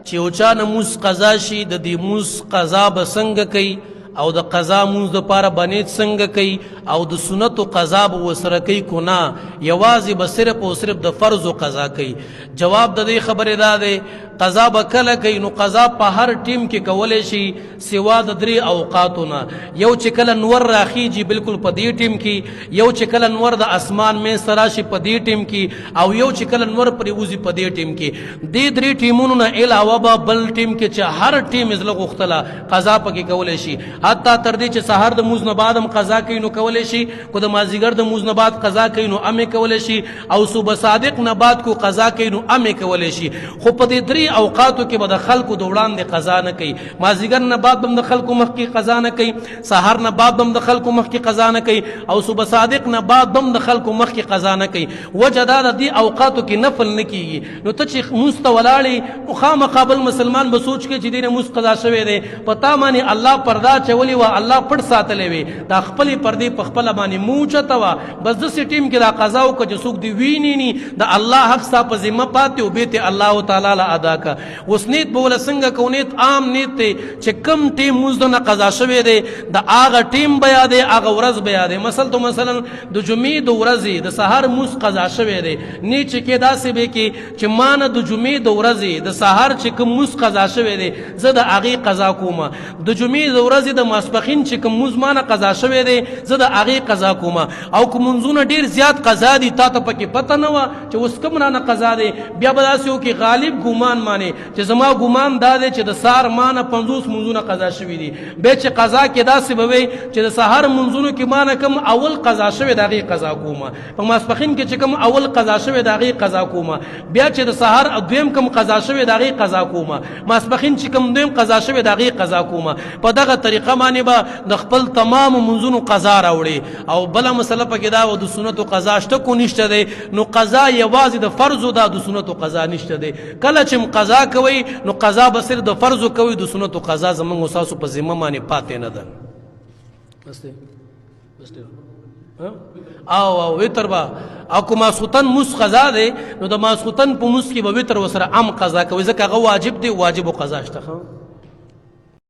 چې یو چا نه مونځ قضا شي د دې مونځ قضا به څنګه کوي او د قضا مونځ دپاره به نیت څنګه کوي او د سنتو قضا به ورسره کوي کو نه یوازې به صرف او صرف د فرضو قضا کوي. جواب د دې خبرې دا دی قضا به کله کوي نو قضا په هر ټیم کې کولی شي سوا د 3 اوقاتو نه. یو چې کله نور راخیږي بالکل په دې ټیم کې، یو چې کله نور د اسمان منځ ته راشي په دې ټیم کې، او یو چې کله نور پرې وځي په دې ټیم کې. دې 3 ټیمونو نه علاوه به بل ټیم کې چې هر ټیم زله غوښتله قضا پکې کولی شي، حتی تر دې چې سحر د مونځ نه بعد هم قضا کوي نو کولی شي، کو د مازدیګر د مونځ نه بعد قضا کوي نو هم کولی شي، او صبح صادق نه بعد کو قضا کوي نو هم کولی شي. خو په دې 3 اوقاتو کې به د خلکو د وړاندې قضا نه کوي. مازدیګر نه بعد هم د خلکو مخکې قضا نه کوي، سحر نه بعد هم د خلکو مخکې قضا نه کوي، او صبح صادق نه بعد هم د خلکو مخکې قضا نه کوي. وجه دا د دې اوقاتو کې نفل نه کیږي. نو ته چې مونځ ته ولاړې نو خامخا بل مسلمان به سوچ کوي چې دې نه مونځ قضا شوی دی، په تا باندې الله پردا چولی وه، الله پټ ساتلی وي، دا خپلې پردې په خپله باندې موچته وه. بس داسې ټیم کې دا قضا وکړه چې څوک دې ویني ني، د الله حق ستا په ذمه پاتې او بیت الله تعالی له ادا کا. اوس نیت به وله څنګه کو؟ نیت عام نیت دی چې کم ټیم مونځ نه قضا شوی دی د هغه ټیم به یادې هغه ورځ به یادې. مثلا د جمعې د ورځې د سحر مونځ قضا شوی دی، نیت چې کې داسې به کې چې ما نه د جمعې د ورځې د سحر چې کوم مونځ قضا شوی دی زه د هغې قضا کوم، د جمعې د ورځې د ماسپښین چې کوم مونځ ما نه قضا شوی دی زه د هغې قضا کوم. او که مونځونه ډېر زیات قضا دي تا ته پکې پته نه وه چې اوس کوم رانه قضا دی، بیا به داسې وکړي غالب ګمان مانې چې زما ګمان دا دی چې د سهار ما نه 50 مونځونه قضا شوي دي. بیا چې قضا کې داسې به وي چې د سهار مونځونو کې ما نه کوم اول قضا شوی د هغې قضا کوم، په ماسپښین کې چې کوم اول قضا شوی د هغې قضا کوم، بیا چې د سهار دویم کوم قضا شوی د هغې قضا کوم، ماسپښین چې کوم دویم قضا شوی د هغې قضا کوم. په دغه طریقه باندې به د خپل تمام مونځونو قضا راوړي. او بله مسله پکې دا و د سنتو قضا شته کو نشته دی؟ نو قضا یوازې د فرضو ده، د سنتو قضا نشته دی. کله چې قضا کوئ نو قضا به صرف د فرضو کوئ، د سنتو قضا زموږ ستاسو په ذمه باندې پاتې نه ده. او وتر به او که ماسخوتن مونځ قضا دی نو د ماسخوتن په مونځ کې به وتر ورسره عام قضا کوي، ځکه هغه واجب دی، واجب و قضا شته.